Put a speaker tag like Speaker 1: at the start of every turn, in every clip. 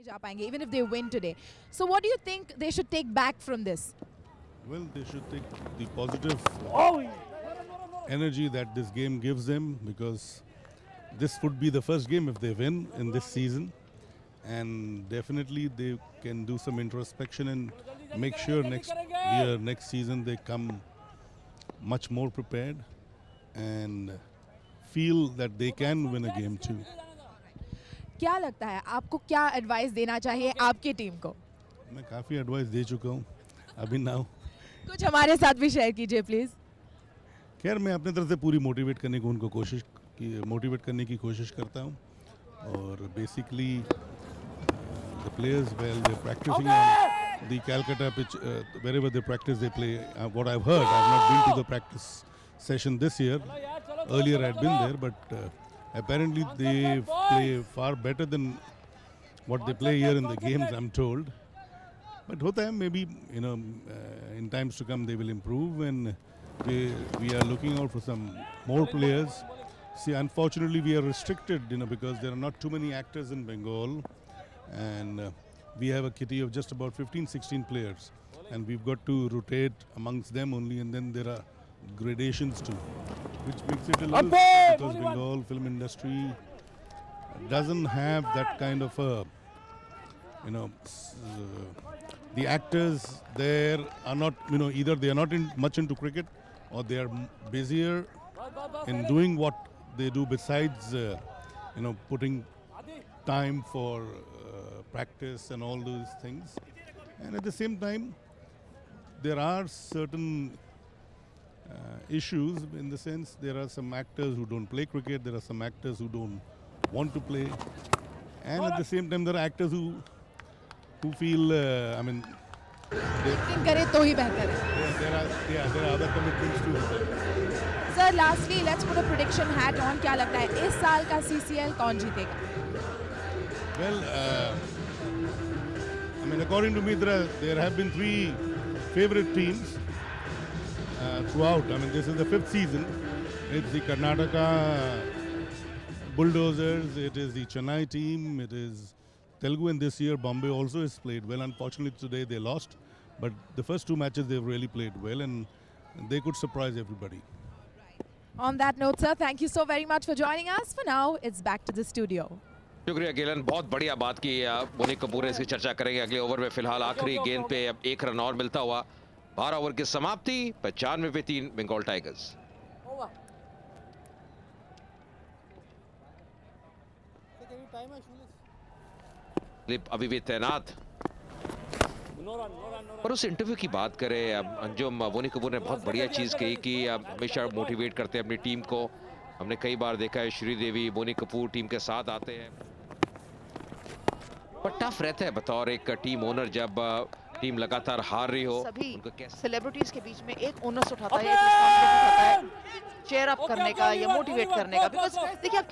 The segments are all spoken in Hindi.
Speaker 1: नहीं जा पाएंगे even if they win today. So what do you think they should take back from this?
Speaker 2: Well, they should take the positive energy that this game gives them, because this would be the first game if they win in this season, and definitely they can do some introspection and make sure next year, next season, they come much more prepared and feel that they can win a game too.
Speaker 1: क्या लगता है आपको क्या एडवाइस देना चाहिए आपकी टीम को?
Speaker 2: मैं काफ़ी एडवाइस दे चुका हूँ अभी नाउ।
Speaker 1: कुछ हमारे साथ भी शेयर कीजिए प्लीज।
Speaker 2: खैर, मैं अपने तरफ से पूरी मोटिवेट करने की उनको मोटिवेट करने की कोशिश करता हूँ, और basically the players, well, they're practicing on the Calcutta pitch. Wherever they practice, they play. What I've heard, I've not been to the practice session this year. Earlier I'd been there, but apparently they play far better than what they play here in the games, I'm told. But hota hai, maybe, in times to come they will improve, and we are looking out for some more players. See, unfortunately we are restricted, because there are not too many actors in Bengal. And we have a kitty of just about 15-16 players, and we've got to rotate amongst them only, and then there are gradations too, which makes it a little tough, because Bengal film industry doesn't have that kind of a, the actors there are not, either they are not much into cricket, or they are busier in doing what they do besides putting time for practice and all those things. And at the same time, there are certain issues, in the sense there are some actors who don't play cricket, there are some actors who don't want to play, and at the same time there are actors who feel
Speaker 1: acting करे तो ही बेहतर है।
Speaker 2: there are other commitments too.
Speaker 1: Sir lastly let's put a prediction hat on, क्या लगता है इस साल का सीसीएल कौन जीतेगा?
Speaker 2: Well, according to me, there have been 3 favorite teams throughout. This is the 5th season. It's the Karnataka Bulldozers, it is the Chennai team, it is Telugu, and this year Bombay also has played well. Unfortunately, today they lost, but the first 2 matches they've really played well, and they could surprise everybody.
Speaker 1: On that note, sir, thank you so very much for joining us. For now, it's back to the studio.
Speaker 3: शुक्रिया गिलन, बहुत बढ़िया बात की। बोनी कपूर इसकी चर्चा करेंगे अगले ओवर में। फिलहाल आखिरी गेंद पे अब 1 रन और मिलता हुआ 12 ओवर की समाप्ति, 95 पे 3 बंगाल टाइगर्स। क्लिप अभी भी तैनात। और उस इंटरव्यू की बात करें, अंजुम, बोनी कपूर ने बहुत बढ़िया चीज कही कि हमेशा मोटिवेट करते हैं अपनी टीम को। हमने कई बार देखा है श्रीदेवी, बोनी कपूर टीम के साथ आते हैं, पर टफ रहता है बतौर एक टीम ओनर जब टीम लगातार हार रही हो।
Speaker 4: सभी सेलिब्रिटीज के बीच में एक ओनर्स उठाता है, एक रिस्पांसिबिलिटी उठाता है चेयर अप करने का या मोटिवेट करने का। बिकॉज देखिए, आप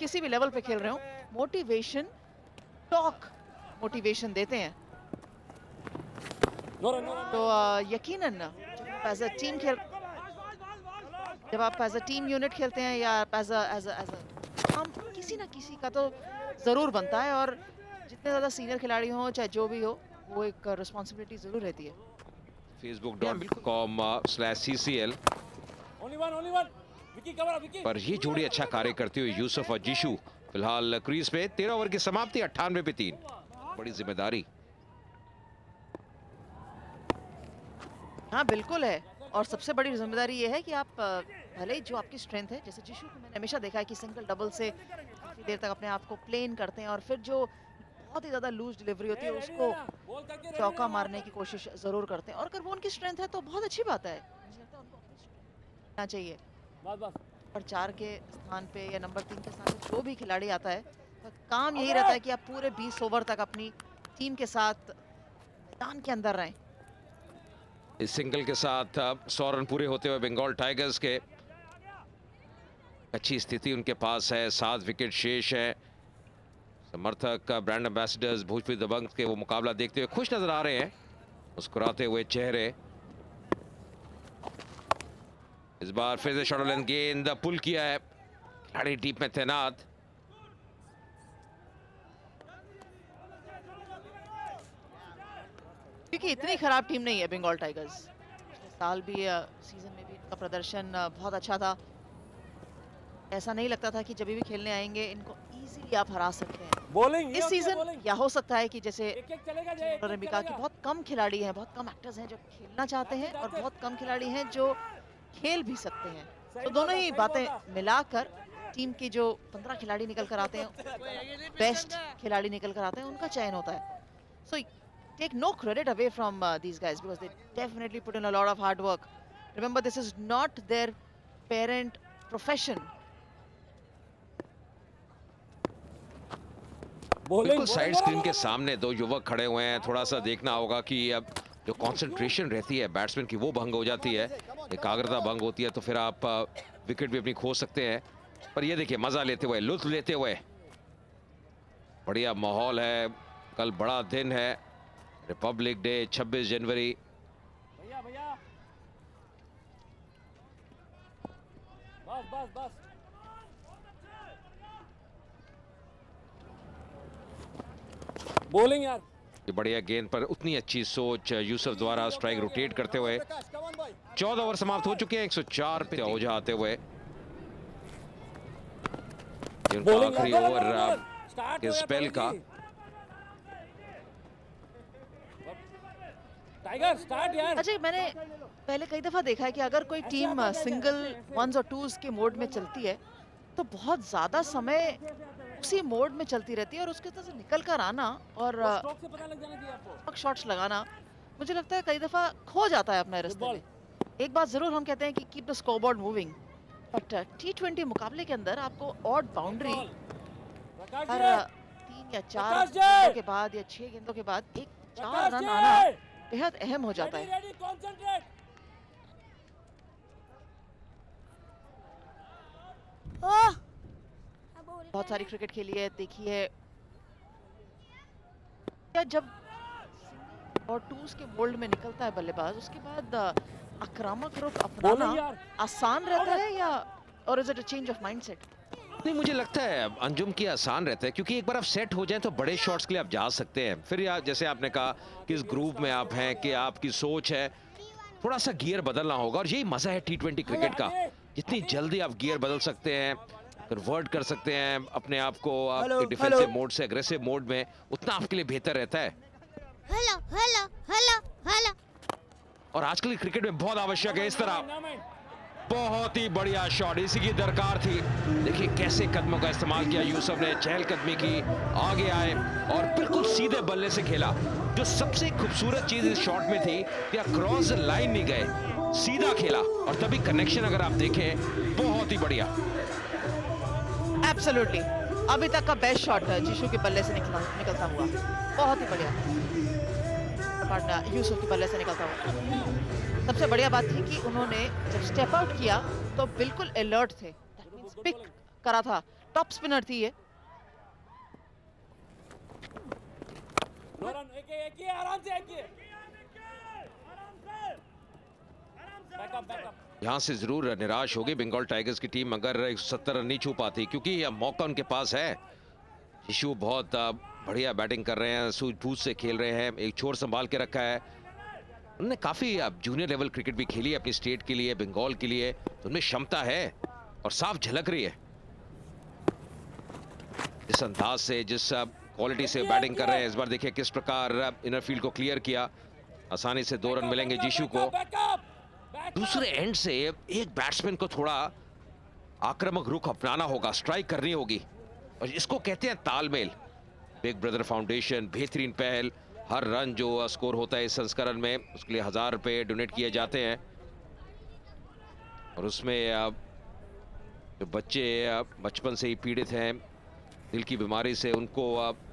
Speaker 4: किसी भी लेवल पे खेल रहे हो, मोटिवेशन टॉक मोटिवेशन देते हैं। तो यकीनन एज अ टीम जब आप एज अ टीम यूनिट खेलते हैं, या एज अ हम किसी ना किसी का तो जरूर बनता है, और जितने ज़्यादा सीनियर खिलाड़ी हों चाहे जो भी हो, वो एक रिस्पॉन्सिबिलिटी ज़रूर रहती है।
Speaker 3: facebook.com/ccl पर ये जोड़ी अच्छा कार्य करती हुई यूसुफ और जीशु फिलहाल क्रीज पे। 13 ओवर की समाप्ति, 98 पे 3। बड़ी जिम्मेदारी।
Speaker 4: हाँ बिल्कुल है, और सबसे बड़ी जिम्मेदारी ये है कि आप भले ही जो आपकी स्ट्रेंथ है, जैसे जीशु को मैंने हमेशा देखा है कि सिंगल डबल से काफ़ी देर तक अपने आप को प्लेन करते हैं, और फिर जो बहुत ही ज़्यादा लूज डिलीवरी होती है उसको चौका मारने की कोशिश ज़रूर करते हैं। और अगर वो उनकी स्ट्रेंथ है तो बहुत अच्छी बात है, मुझे लगता है उनको अपनी स्ट्रेंथ चाहिए। और 4 के स्थान पे या नंबर 3 के स्थान पे जो भी खिलाड़ी आता है, तो काम यही रहता है कि आप पूरे 20 ओवर तक अपनी टीम के साथ मैदान के अंदर रहें।
Speaker 3: इस सिंगल के साथ 100 रन पूरे होते हुए बंगाल टाइगर्स के अच्छी स्थिति उनके पास है। 7 विकेट शेष है। समर्थक ब्रांड एम्बेसडर्स भोजपुरी दबंग के वो मुकाबला देखते हुए खुश नजर आ रहे हैं, मुस्कुराते हुए चेहरे। इस बार फिर से शॉर्ट लेंथ गेंद पुल किया है, खिलाड़ी डीप में तैनात।
Speaker 4: क्योंकि इतनी खराब टीम नहीं है बंगाल टाइगर्स। पिछले साल भी सीजन में भी इनका प्रदर्शन बहुत अच्छा था। ऐसा नहीं लगता था कि जब भी खेलने आएंगे इनको इजीली आप हरा सकते हैं।
Speaker 5: बॉलिंग
Speaker 4: इस सीजन या हो सकता है कि जैसे
Speaker 5: एक एक चलेगा जय, एक
Speaker 4: उन्होंने भी कहा कि बहुत कम खिलाड़ी हैं, बहुत कम एक्टर्स हैं जो खेलना चाहते हैं और बहुत कम खिलाड़ी हैं जो खेल भी सकते हैं। तो दोनों ही बातें मिलाकर टीम के जो 15 खिलाड़ी निकल कर आते हैं, बेस्ट खिलाड़ी निकल कर आते हैं, उनका चयन होता है। So take no credit away from these guys because they definitely put in a lot of hard work. Remember this is not their parent profession.
Speaker 3: बिल्कुल साइड स्क्रीन के सामने दो युवक खड़े हुए हैं। थोड़ा सा देखना होगा कि अब जो कंसंट्रेशन रहती है बैट्समैन की वो भंग हो जाती है, एकाग्रता भंग होती है, तो फिर आप विकेट भी अपनी खो सकते हैं। पर ये देखिए मजा लेते हुए, लुत्फ लेते हुए, बढ़िया माहौल है। कल बड़ा दिन है, रिपब्लिक डे 26 जनवरी।
Speaker 5: भैया भैया बस बस बस बॉलिंग यार।
Speaker 3: ये बढ़िया गेंद पर उतनी अच्छी सोच यूसुफ द्वारा स्ट्राइक रोटेट करते हुए। 14 ओवर समाप्त हो चुके हैं, 104 पे ओझा आते हुए। जिनका आखिरी ओवर के स्पेल का।
Speaker 5: टाइगर स्टार्ट यार।
Speaker 4: अच्छा, मैंने पहले कई दफा देखा है कि अगर कोई टीम सिंगल वंस और टूज के मोड में चलती है तो बहुत ज्यादा समय उसी मोड में चलती रहती है और उसके तरफ से निकल कर आना और
Speaker 5: स्ट्रोक से पता लग जाना चाहिए आपको।
Speaker 4: शॉट्स लगाना मुझे लगता है कई दफा खो जाता है अपने रास्ते में। एक बात जरूर हम कहते हैं कि keep the scoreboard moving, but T20 मुकाबले के अंदर आपको ऑड बाउंड्री हर 3 या 4 गेंदों के बाद या 6 गेंदों के बाद एक 4 रन आना बेहद अहम हो जाता है।
Speaker 5: Ready concentrate.
Speaker 4: बहुत सारी क्रिकेट खेली है, देखी है क्या जब और टूज के मोल्ड में निकलता है बल्लेबाज, उसके बाद आक्रामक रुख अपनाना आसान रहता है या और is it a change of mindset?
Speaker 3: नहीं, मुझे लगता है अंजुम की आसान रहता है, क्योंकि एक बार आप सेट हो जाएं तो बड़े शॉट्स के लिए आप जा सकते हैं। फिर या जैसे आपने कहा कि इस ग्रुप में आप हैं, कि आपकी सोच है, थोड़ा सा गियर बदलना होगा। और यही मजा है T20 क्रिकेट का, जितनी जल्दी आप गियर बदल सकते हैं, कन्वर्ट कर सकते हैं अपने आप को डिफेंसिव मोड से एग्रेसिव मोड में, उतना आपके लिए बेहतर रहता है।
Speaker 6: Hello hello hello hello.
Speaker 3: और आजकल क्रिकेट में बहुत आवश्यक है इस तरह। बहुत ही बढ़िया शॉट, इसी की दरकार थी। देखिए कैसे कदमों का इस्तेमाल किया यूसुफ ने, चहलकदमी की, आगे आए और बिल्कुल सीधे बल्ले से खेला। जो सबसे खूबसूरत चीज इस शॉट में थी कि क्रॉस लाइन नहीं गए, सीधा खेला, और तभी कनेक्शन अगर आप देखें बहुत ही बढ़िया।
Speaker 4: एब्सोल्युटली अभी तक का बेस्ट शॉट है जीशु के बल्ले से निकलता हुआ, बहुत ही बढ़िया। यूसुफ के बल्ले से निकलता हुआ। सबसे बढ़िया बात थी कि उन्होंने जब स्टेप आउट किया तो बिल्कुल अलर्ट थे, दैट मींस पिक करा था, टॉप स्पिनर थी ये।
Speaker 5: आराम से
Speaker 3: यहां से जरूर निराश होगी बंगाल टाइगर्स की टीम अगर 170 रन नहीं छू पाती, क्योंकि यह मौका उनके पास है। यीशु बहुत बढ़िया बैटिंग कर रहे हैं, सूझबूझ से खेल रहे हैं, एक छोर संभाल के रखा है। उन्होंने काफी जूनियर लेवल क्रिकेट भी खेली है अपनी स्टेट के लिए, बंगाल के लिए, तो उनमें क्षमता है और साफ झलक रही है। इस अंदाज से, जिस क्वालिटी से बैटिंग कर रहे हैं, इस बार देखिए किस प्रकार इनर फील्ड को क्लियर किया। आसानी से 2 रन मिलेंगे जीशु को। दूसरे एंड से एक बैट्समैन को थोड़ा आक्रामक रुख अपनाना होगा, स्ट्राइक करनी होगी, और इसको कहते हैं तालमेल। बिग ब्रदर फाउंडेशन बेहतरीन पहल, हर रन जो स्कोर होता है इस संस्करण में उसके लिए 1000 रुपए डोनेट किए जाते हैं। और उसमें जो बच्चे बचपन से ही पीड़ित हैं दिल की बीमारी से, उनको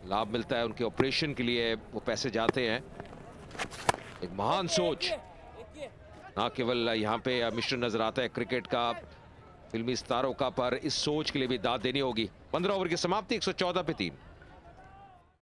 Speaker 3: लाभ मिलता है, उनके ऑपरेशन के लिए वो पैसे जाते हैं। एक महान सोच, ना केवल यहाँ पे मिश्रण नजर आता है क्रिकेट का, फिल्मी सितारों का, पर इस सोच के लिए भी दाद देनी होगी। 15 ओवर की समाप्ति, 114 पे 3।